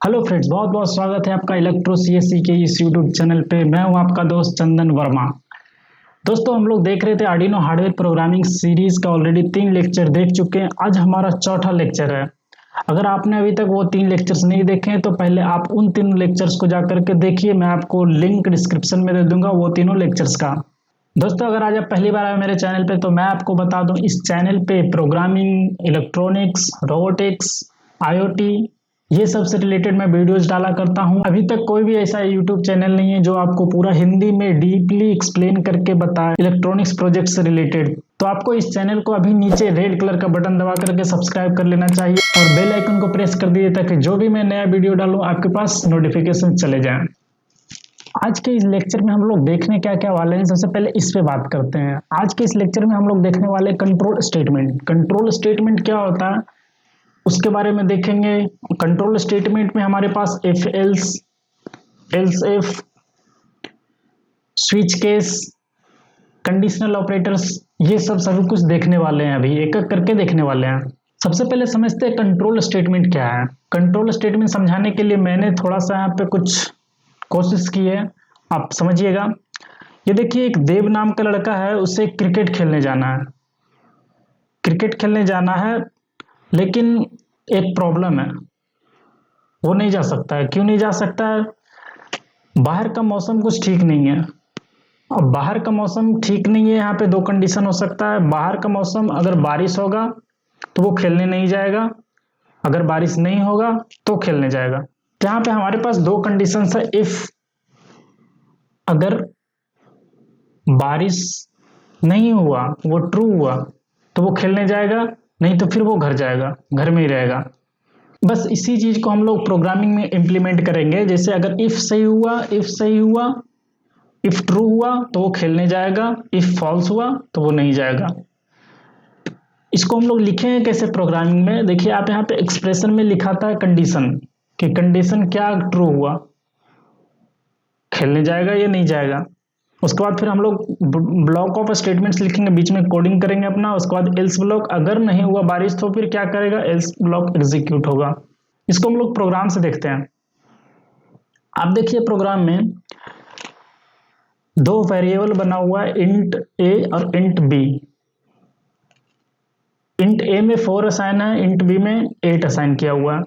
Hello friends, बहुत बहुत स्वागत है आपका इलेक्ट्रो सीएससी के इस यूट्यूब चैनल पे। मैं हूं आपका दोस्त चंदन वर्मा। दोस्तों, हम लोग देख रहे थे आर्डिनो हार्डवेयर प्रोग्रामिंग सीरीज का ऑलरेडी 3 लेक्चर देख चुके हैं। आज हमारा चौथा लेक्चर है। अगर आपने अभी तक वो 3 लेक्चर्स नहीं देखे हैं तो पहले आप उन 3 लेक्चर्स को जाकर के देखिए। मैं आपको लिंक डिस्क्रिप्शन में दे दूंगा वो तीनों लेक्चर्स का। दोस्तों, अगर आज आप पहली बार आए मेरे चैनल पे तो मैं आपको बता दूं, इस चैनल पे प्रोग्रामिंग, इलेक्ट्रॉनिक्स, रोबोटिक्स, आईओटी ये सब से रिलेटेड मैं वीडियोस डाला करता हूं। अभी तक कोई भी ऐसा यूट्यूब चैनल नहीं है जो आपको पूरा हिंदी में डीपली एक्सप्लेन करके बताए इलेक्ट्रॉनिक्स प्रोजेक्ट से रिलेटेड। तो आपको इस चैनल को अभी नीचे रेड कलर का बटन दबा करके सब्सक्राइब कर लेना चाहिए और बेल आइकन को प्रेस कर दीजिए ताकि जो भी मैं नया वीडियो डालूं आपके पास नोटिफिकेशन चले जाए। आज के इस लेक्चर में हम लोग देखने क्या क्या वाले हैं, सबसे पहले इस पे बात करते हैं। आज के इस लेक्चर में हम लोग देखने वाले कंट्रोल स्टेटमेंट। कंट्रोल स्टेटमेंट क्या होता है उसके बारे में देखेंगे। कंट्रोल स्टेटमेंट में हमारे पास if else, else if, switch case, conditional operators, ये सब सभी कुछ देखने वाले हैं। अभी एक एक करके देखने वाले हैं। सबसे पहले समझते हैं कंट्रोल स्टेटमेंट क्या है। कंट्रोल स्टेटमेंट समझाने के लिए मैंने थोड़ा सा यहाँ पे कुछ कोशिश की है, आप समझिएगा। ये देखिए, एक देव नाम का लड़का है, उसे क्रिकेट खेलने जाना है। क्रिकेट खेलने जाना है लेकिन एक प्रॉब्लम है, वो नहीं जा सकता है। क्यों नहीं जा सकता है? बाहर का मौसम कुछ ठीक नहीं है। अब बाहर का मौसम ठीक नहीं है, यहाँ पे दो कंडीशन हो सकता है। बाहर का मौसम अगर बारिश होगा तो वो खेलने नहीं जाएगा, अगर बारिश नहीं होगा तो खेलने जाएगा। यहाँ पे हमारे पास दो कंडीशन है। इफ अगर बारिश नहीं हुआ, वो ट्रू हुआ तो वो खेलने जाएगा, नहीं तो फिर वो घर जाएगा, घर में ही रहेगा। बस इसी चीज को हम लोग प्रोग्रामिंग में इम्प्लीमेंट करेंगे। जैसे अगर इफ सही हुआ, इफ सही हुआ, इफ ट्रू हुआ तो वो खेलने जाएगा, इफ फॉल्स हुआ तो वो नहीं जाएगा। इसको हम लोग लिखेंगे कैसे प्रोग्रामिंग में? देखिए, आप यहाँ पे एक्सप्रेशन में लिखा था कंडीशन, कि कंडीशन क्या ट्रू हुआ, खेलने जाएगा या नहीं जाएगा। उसके बाद फिर हम लोग ब्लॉक ऑफ स्टेटमेंट्स लिखेंगे, बीच में कोडिंग करेंगे अपना। उसके बाद एल्स ब्लॉक, अगर नहीं हुआ बारिश तो फिर क्या करेगा, एल्स ब्लॉक एग्जीक्यूट होगा। इसको हम लोग प्रोग्राम से देखते हैं। आप देखिए, प्रोग्राम में दो वेरिएबल बना हुआ है, इंट ए और इंट बी। इंट ए में 4 असाइन है, इंट बी में 8 असाइन किया हुआ है।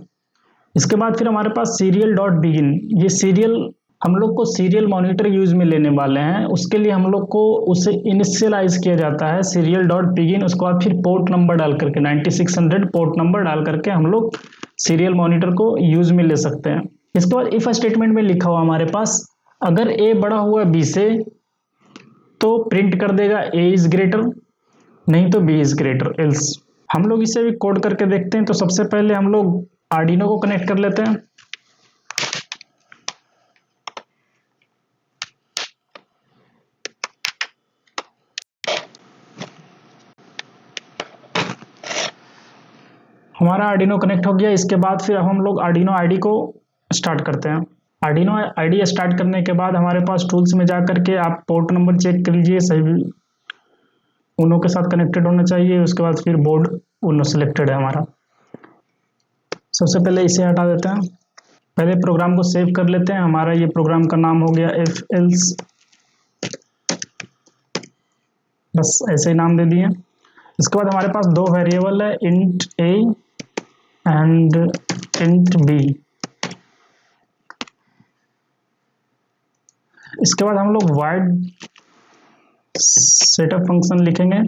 इसके बाद फिर हमारे पास सीरियल डॉट बिगिन। ये सीरियल हम लोग को सीरियल मॉनिटर यूज में लेने वाले हैं, उसके लिए हम लोग को उसे इनिशियलाइज किया जाता है सीरियल डॉट बिगिन। उसके बाद फिर पोर्ट नंबर डाल करके 9600 पोर्ट नंबर डाल करके हम लोग सीरियल मॉनिटर को यूज में ले सकते हैं। इसके बाद इफ स्टेटमेंट में लिखा हुआ हमारे पास, अगर ए बड़ा हुआ बी से तो प्रिंट कर देगा ए इज ग्रेटर, नहीं तो बी इज ग्रेटर एल्स। हम लोग इसे भी कोड करके देखते हैं। तो सबसे पहले हम लोग आर्डिनो को कनेक्ट कर लेते हैं। हमारा आर्डिनो कनेक्ट हो गया। इसके बाद फिर हम लोग आर्डिनो आईडी को स्टार्ट करते हैं। आर्डिनो आईडी स्टार्ट करने के बाद हमारे पास टूल्स में जा करके आप पोर्ट नंबर चेक कर लीजिए, सही उनो के साथ कनेक्टेड होना चाहिए। उसके बाद फिर बोर्ड उनो सिलेक्टेड है हमारा। सबसे पहले इसे हटा देते हैं। पहले प्रोग्राम को सेव कर लेते हैं। हमारा ये प्रोग्राम का नाम हो गया इफ एल्स, बस ऐसे ही नाम दे दिए। इसके बाद हमारे पास दो वेरिएबल है, int a and int b. इसके बाद हम लोग वाइड सेटअप फंक्शन लिखेंगे।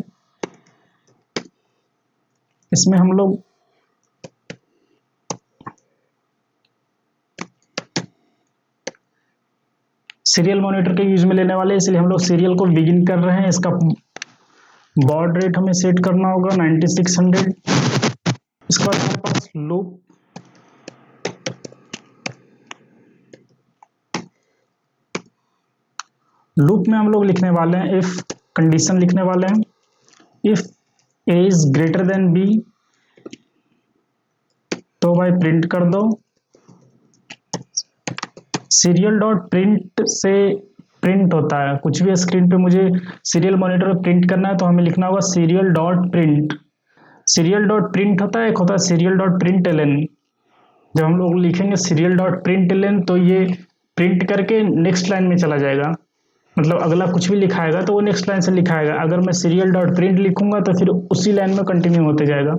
इसमें हम लोग सीरियल मॉनिटर के यूज में लेने वाले, इसलिए हम लोग सीरियल को बिगिन कर रहे हैं। इसका बॉड रेट हमें सेट करना होगा 9600। इसके बाद हमारे पास लूप, लूप में हम लोग लिखने वाले हैं इफ कंडीशन लिखने वाले हैं। If A is greater than b तो भाई प्रिंट कर दो। सीरियल डॉट प्रिंट से प्रिंट होता है कुछ भी स्क्रीन पे, मुझे सीरियल मॉनिटर पे प्रिंट करना है तो हमें लिखना होगा serial dot print. Serial dot print होता है, एक होता है serial dot print l n. जब हम लोग लिखेंगे सीरियल डॉट प्रिंट एलन तो ये प्रिंट करके नेक्स्ट लाइन में चला जाएगा, मतलब अगला कुछ भी लिखाएगा तो वो नेक्स्ट लाइन से लिखाएगा। अगर मैं सीरियल डॉट प्रिंट लिखूंगा तो फिर उसी लाइन में कंटिन्यू होते जाएगा।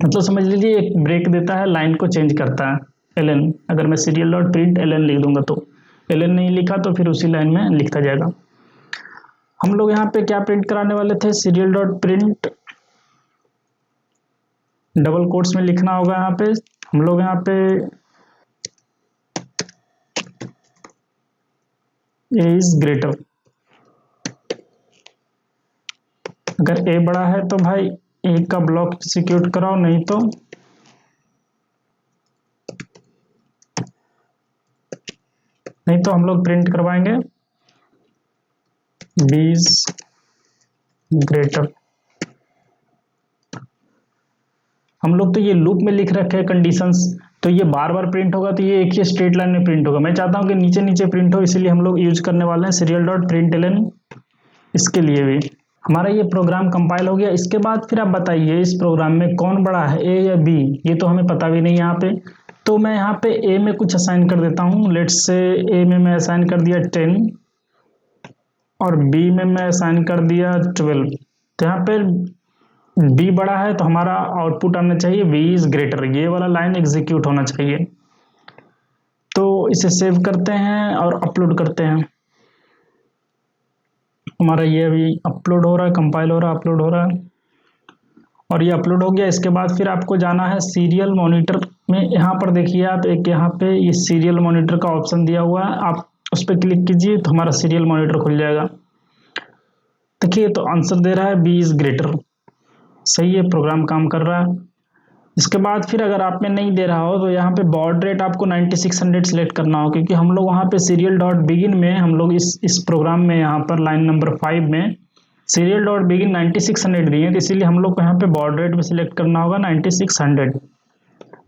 मतलब समझ लीजिए एक ब्रेक देता है, लाइन को चेंज करता है एलन। अगर मैं सीरियल डॉट प्रिंट एलन लिख दूंगा तो एलन नहीं लिखा तो फिर उसी लाइन में लिखता जाएगा। हम लोग यहाँ पे क्या प्रिंट कराने वाले थे, serial dot print, double quotes में लिखना होगा। यहाँ पे हम लोग यहाँ पे ए इज ग्रेटर, अगर ए बड़ा है तो भाई ए का ब्लॉक एग्जीक्यूट कराओ, नहीं तो हम लोग प्रिंट करवाएंगे बी इज ग्रेटर। हम लोग तो ये लूप में लिख रखे हैं कंडीशंस, तो ये बार बार प्रिंट होगा, तो ये एक ही स्ट्रेट लाइन में प्रिंट होगा। मैं चाहता हूँ कि नीचे नीचे प्रिंट हो, इसीलिए हम लोग यूज करने वाले हैं सीरियल डॉट प्रिंट एलन। इसके लिए भी हमारा ये प्रोग्राम कंपाइल हो गया। इसके बाद फिर आप बताइए इस प्रोग्राम में कौन बड़ा है, ए या बी, ये तो हमें पता भी नहीं यहाँ पे। तो मैं यहाँ पे ए में कुछ असाइन कर देता हूँ। लेट्स से ए में मैं असाइन कर दिया 10 और बी में मैं असाइन कर दिया 12। तो यहाँ पे बी बड़ा है तो हमारा आउटपुट आना चाहिए बी इज ग्रेटर, ये वाला लाइन एग्जीक्यूट होना चाहिए। तो इसे सेव करते हैं और अपलोड करते हैं। हमारा ये अभी अपलोड हो रहा है, कंपाइल हो रहा है, अपलोड हो रहा है और ये अपलोड हो गया। इसके बाद फिर आपको जाना है सीरियल मॉनिटर में। यहाँ पर देखिए आप, एक यहाँ पे ये सीरियल मॉनिटर का ऑप्शन दिया हुआ है, आप उस पर क्लिक कीजिए तो हमारा सीरियल मॉनिटर खुल जाएगा। देखिए तो आंसर दे रहा है बी इज ग्रेटर, सही है, प्रोग्राम काम कर रहा है। इसके बाद फिर अगर आप में नहीं दे रहा हो तो यहाँ पे बॉड रेट आपको 9600 सेलेक्ट करना हो, क्योंकि हम लोग वहाँ पे सीरियल डॉट बिगिन में हम लोग इस प्रोग्राम में यहाँ पर लाइन नंबर 5 में सीरियल डॉट बिगिन 9600 दिए, तो इसीलिए हम लोग को यहाँ पे बॉड रेट में सिलेक्ट करना होगा 9600।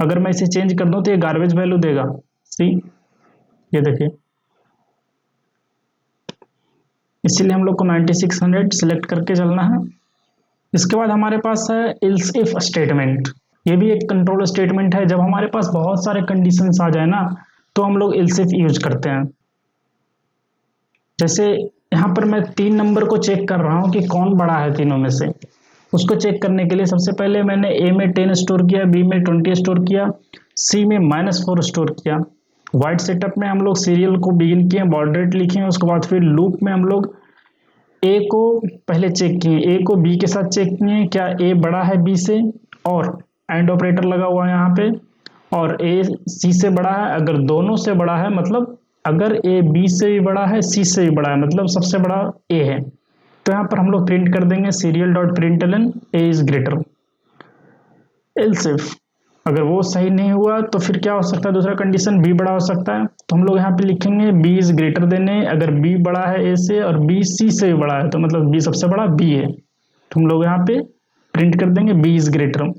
अगर मैं इसे चेंज कर दूँ तो ये गार्बेज वैल्यू देगा। सी ये देखिए, इसीलिए हम लोग को 9600 सेलेक्ट करके चलना है। इसके बाद हमारे पास है एल्स इफ स्टेटमेंट। ये भी एक कंट्रोल स्टेटमेंट है। जब हमारे पास बहुत सारे कंडीशंस आ जाए ना तो हम लोग एल्स इफ यूज करते हैं। जैसे यहाँ पर मैं 3 नंबर को चेक कर रहा हूँ कि कौन बड़ा है तीनों में से। उसको चेक करने के लिए सबसे पहले मैंने ए में 10 स्टोर किया, बी में 20 स्टोर किया, सी में -4 स्टोर किया। वाइट सेटअप में हम लोग सीरियल को बिगिन किए, बॉर्डर रेट लिखे, उसके बाद फिर लूप में हम लोग ए को पहले चेक किए, ए को बी के साथ चेक किए क्या ए बड़ा है बी से, और एंड ऑपरेटर लगा हुआ है यहाँ पे, और ए सी से बड़ा है। अगर दोनों से बड़ा है, मतलब अगर ए बी से भी बड़ा है सी से भी बड़ा है, मतलब सबसे बड़ा ए है, तो यहाँ पर हम लोग प्रिंट कर देंगे serial dot println a is greater. Else if अगर वो सही नहीं हुआ तो फिर क्या हो सकता है, दूसरा कंडीशन बी बड़ा हो सकता है, तो हम लोग यहाँ पे लिखेंगे बी इज ग्रेटर देन ए। अगर बी बड़ा है ए से और बी सी से भी बड़ा है तो मतलब बी सबसे बड़ा बी है, तो हम लोग यहाँ पे प्रिंट कर देंगे बी इज ग्रेटर।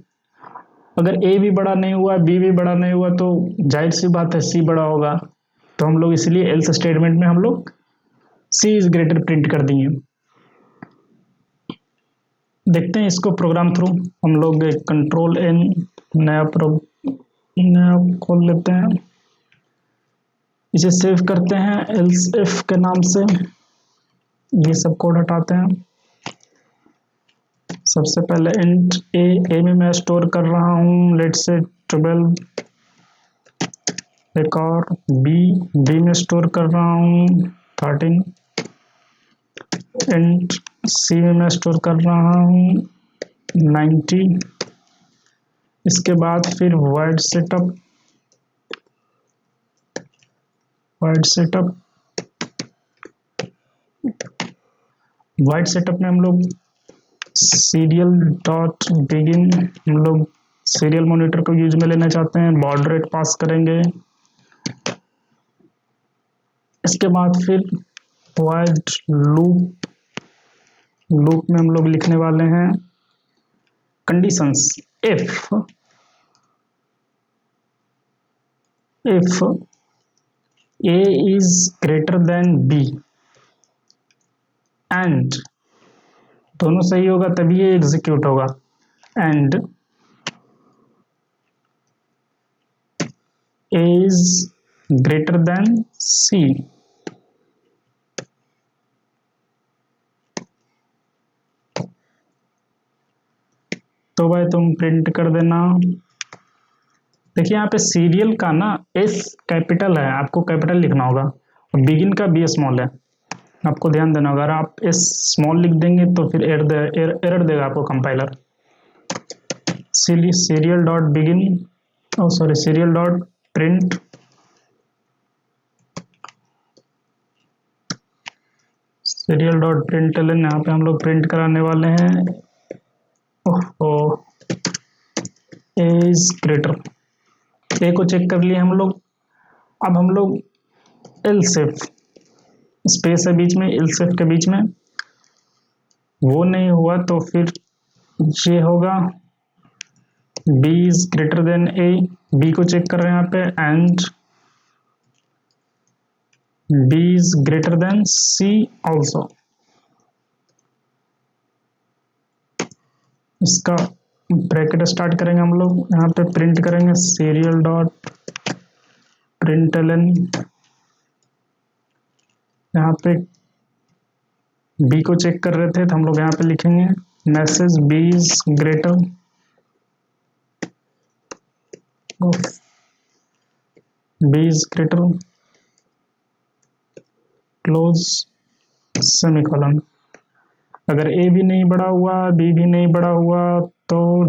अगर ए भी बड़ा नहीं हुआ, बी भी बड़ा नहीं हुआ, तो जाहिर सी बात है सी बड़ा होगा, तो हम लोग इसलिए एल्स स्टेटमेंट में हम लोग सी इज ग्रेटर प्रिंट कर दिए। देखते हैं इसको प्रोग्राम थ्रू। हम लोग कंट्रोल एन नया खोल लेते हैं, इसे सेव करते हैं एल्स इफ के नाम से। ये सब कोड हटाते हैं। सबसे पहले इंट ए में मैं स्टोर कर रहा हूँ लेट्स से 12, एक और बी में स्टोर कर रहा हूँ 13, इंट सी में मैं स्टोर कर रहा हूँ 90। इसके बाद फिर वाइड सेटअप में हम लोग सीरियल डॉट बिगिन, हम लोग सीरियल मॉनिटर को यूज में लेना चाहते हैं, बॉर्डर रेट पास करेंगे। इसके बाद फिर वाइड लूप में हम लोग लिखने वाले हैं conditions. If A is greater than B and, दोनों सही होगा तभी ये एग्जीक्यूट होगा, and A is greater than C. तो भाई तुम प्रिंट कर देना। देखिए यहाँ पे सीरियल का ना एस कैपिटल है, आपको कैपिटल लिखना होगा, और बिगिन का बी स्मॉल है, आपको ध्यान देना होगा। अगर आप एस स्मॉल लिख देंगे तो फिर एरर देगा आपको compiler. Serial dot begin, oh sorry, serial dot print serial dot println, यहाँ पे हम लोग प्रिंट कराने वाले हैं ओहो ए इज ग्रेटर। ए को चेक कर लिए हम लोग। अब हम लोग एल्सिफ, स्पेस है बीच में, एल्सिफ के बीच में, वो नहीं हुआ तो फिर ये होगा b is greater than a. B को चेक कर रहे हैं यहाँ पे, and b is greater than c also. इसका ब्रैकेट स्टार्ट करेंगे हम लोग, यहाँ पे प्रिंट करेंगे सीरियल डॉट प्रिंटलन। यहाँ पे बी को चेक कर रहे थे तो हम लोग यहाँ पे लिखेंगे message b is greater b is greater close semicolon. अगर ए भी नहीं बड़ा हुआ, बी भी नहीं बड़ा हुआ, तो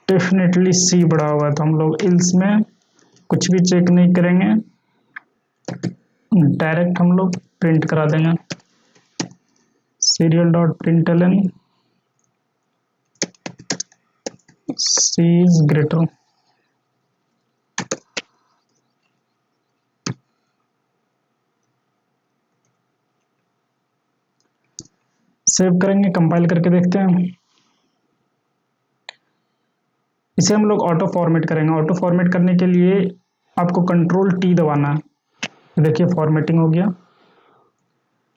डेफिनेटली सी बड़ा हुआ। तो हम लोग इल्स में कुछ भी चेक नहीं करेंगे, डायरेक्ट हम लोग प्रिंट करा देंगे serial dot println c is greater. Save करेंगे, कंपाइल करके देखते हैं। इसे हम लोग ऑटो फॉर्मेट करेंगे। ऑटो फॉर्मेट करने के लिए आपको कंट्रोल टी दबाना है। देखिए फॉर्मेटिंग हो गया।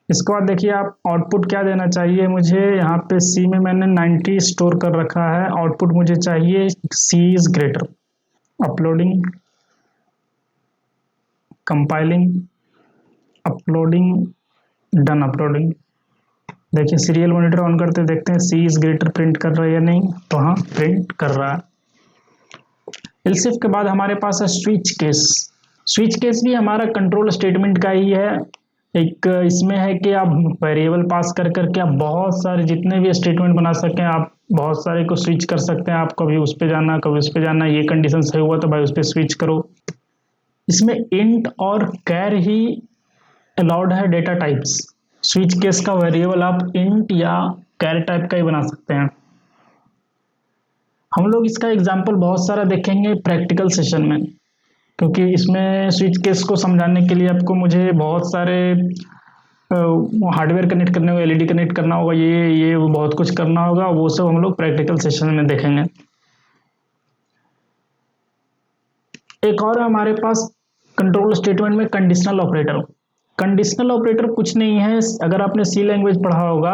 इसके बाद देखिए आप आउटपुट क्या देना चाहिए मुझे। यहाँ पे सी में मैंने 90 स्टोर कर रखा है, आउटपुट मुझे चाहिए C is greater. Uploading, compiling, uploading, done uploading. देखिए सीरियल मॉनिटर ऑन करते देखते हैं सी इज ग्रेटर प्रिंट कर रहा है या नहीं। तो हाँ, प्रिंट कर रहा है। एल्सिफ के बाद हमारे पास है स्विच केस। स्विच केस भी हमारा कंट्रोल स्टेटमेंट का ही है। एक इसमें है कि आप वेरिएबल पास कर करके आप बहुत सारे जितने भी स्टेटमेंट बना सकें, आप बहुत सारे को स्विच कर सकते हैं। आप कभी उस पर जाना, कभी उस पर जाना, ये कंडीशन सही हुआ तो भाई उस पर स्विच करो। इसमें इंट और कैर ही अलाउड है डेटा टाइप्स। स्विच केस का वेरिएबल आप इंट या कैर टाइप का ही बना सकते हैं। हम लोग इसका एग्जांपल बहुत सारा देखेंगे प्रैक्टिकल सेशन में, क्योंकि इसमें स्विच केस को समझाने के लिए आपको मुझे बहुत सारे हार्डवेयर कनेक्ट करने होगा, एलईडी कनेक्ट करना होगा, ये बहुत कुछ करना होगा। वो सब हम लोग प्रैक्टिकल सेशन में देखेंगे। एक और हमारे पास कंट्रोल स्टेटमेंट में कंडीशनल ऑपरेटर। कंडीशनल ऑपरेटर कुछ नहीं है, अगर आपने सी लैंग्वेज पढ़ा होगा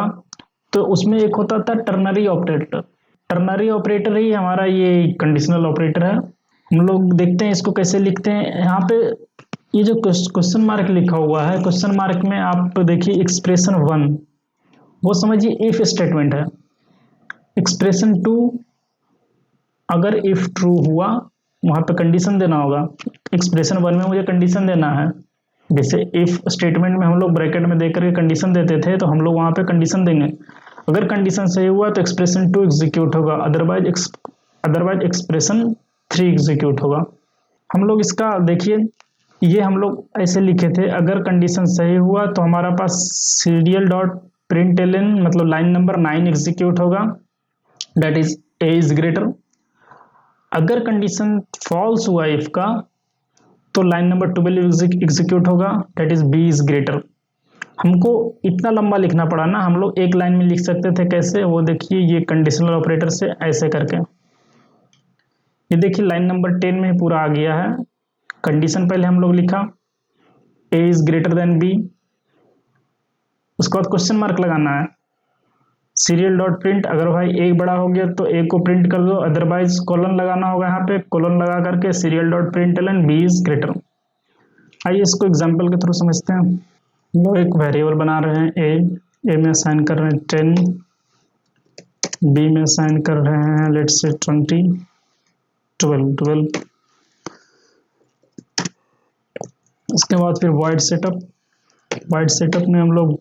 तो उसमें एक होता था टर्नरी ऑपरेटर। टर्नरी ऑपरेटर ही हमारा ये कंडीशनल ऑपरेटर है। हम लोग देखते हैं इसको कैसे लिखते हैं। यहाँ पे ये जो क्वेश्चन मार्क लिखा हुआ है, क्वेश्चन मार्क में आप देखिए एक्सप्रेशन 1, वो समझिए इफ स्टेटमेंट है। एक्सप्रेशन 2, अगर इफ ट्रू हुआ वहां पे कंडीशन देना होगा। एक्सप्रेशन 1 में मुझे कंडीशन देना है। जैसे इफ स्टेटमेंट में हम लोग ब्रैकेट में देकर के कंडीशन देते थे, तो हम लोग वहां पे कंडीशन देंगे। अगर कंडीशन सही हुआ तो एक्सप्रेशन 2 एग्जीक्यूट होगा, अदरवाइज एक्सप्रेशन 3 एग्जीक्यूट होगा। हम लोग इसका देखिए, ये हम लोग ऐसे लिखे थे, अगर कंडीशन सही हुआ तो हमारा पास सीरियल डॉट प्रिंटलन मतलब लाइन नंबर 9 एग्जीक्यूट होगा, that is a is greater. अगर कंडीशन फॉल्स हुआ इफ का, तो लाइन नंबर 12 एग्जीक्यूट होगा, that is b is greater. हमको इतना लंबा लिखना पड़ा ना, हम लोग एक लाइन में लिख सकते थे। कैसे, वो देखिए ये कंडीशनल ऑपरेटर से ऐसे करके। ये देखिए लाइन नंबर 10 में पूरा आ गया है। कंडीशन पहले हम लोग लिखा ए इज ग्रेटर देन बी, उसके बाद क्वेश्चन मार्क लगाना है। सीरियल डॉट प्रिंट, अगर भाई एक बड़ा हो गया तो एक को प्रिंट कर दो, अदरवाइज कॉलन लगाना होगा, यहाँ पे कॉलन लगा करके serial dot println b is greater. आइए इसको एग्जाम्पल के थ्रू समझते हैं। हम लोग एक वेरिएबल बना रहे हैं ए में असाइन कर रहे हैं 10, बी में असाइन कर रहे हैं लेट्स से 20, 12। इसके बाद फिर वाइड सेटअप में हम लोग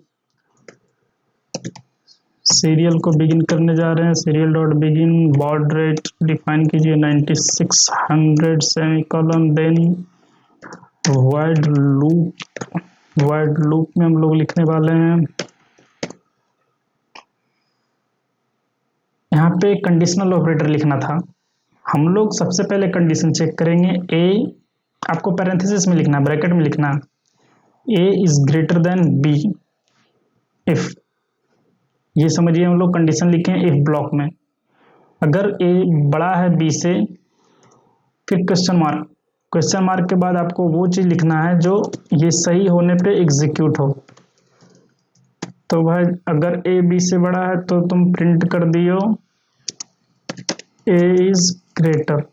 सीरियल को बिगिन करने जा रहे हैं। Serial dot begin baud rate define कीजिए 9600 सेमीकोलन, देन वाइड लूप में हम लोग लिखने वाले हैं, यहाँ पे कंडीशनल ऑपरेटर लिखना था। हम लोग सबसे पहले कंडीशन चेक करेंगे, ए आपको पैरेंथेसिस में लिखना, ब्रैकेट में लिखना, A is greater than B if, ये समझिए हम लोग कंडीशन लिखे हैं इफ ब्लॉक में। अगर ए बड़ा है बी से, फिर क्वेश्चन मार्क के बाद आपको वो चीज लिखना है जो ये सही होने पे एग्जीक्यूट हो। तो भाई अगर ए बी से बड़ा है तो तुम प्रिंट कर दियो ए इज ग्रेटर।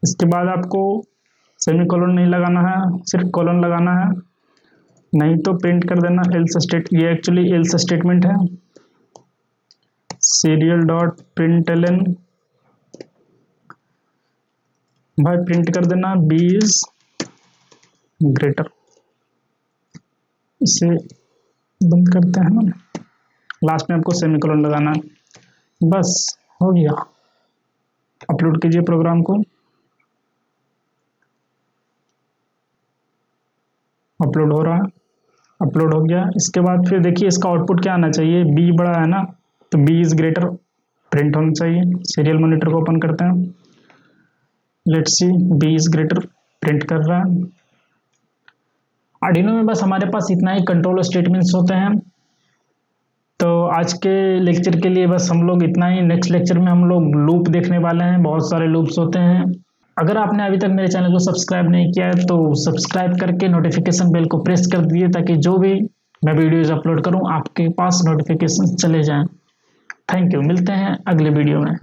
इसके बाद आपको सेमीकोलन नहीं लगाना है, सिर्फ कोलन लगाना है, नहीं तो प्रिंट कर देना ये एक्चुअली एल्स स्टेटमेंट है। सीरियल डॉट प्रिंट एलन, भाई प्रिंट कर देना बी इज ग्रेटर। इसे बंद करते हैं, लास्ट में आपको सेमीकोलन लगाना है, बस हो गया। अपलोड कीजिए प्रोग्राम को, अपलोड हो रहा है, अपलोड हो गया। इसके बाद फिर देखिए इसका आउटपुट क्या आना चाहिए, बी बड़ा है ना तो बी इज ग्रेटर प्रिंट होना चाहिए। सीरियल मॉनिटर को ओपन करते हैं, let's see b is greater print कर रहा है। आर्डिनो में बस हमारे पास इतना ही कंट्रोल स्टेटमेंट्स होते हैं। तो आज के लेक्चर के लिए बस हम लोग इतना ही। नेक्स्ट लेक्चर में हम लोग लूप देखने वाले हैं, बहुत सारे लूप्स होते हैं। अगर आपने अभी तक मेरे चैनल को सब्सक्राइब नहीं किया है तो सब्सक्राइब करके नोटिफिकेशन बेल को प्रेस कर दीजिए, ताकि जो भी मैं वीडियोज अपलोड करूं आपके पास नोटिफिकेशन चले जाएं। थैंक यू, मिलते हैं अगले वीडियो में।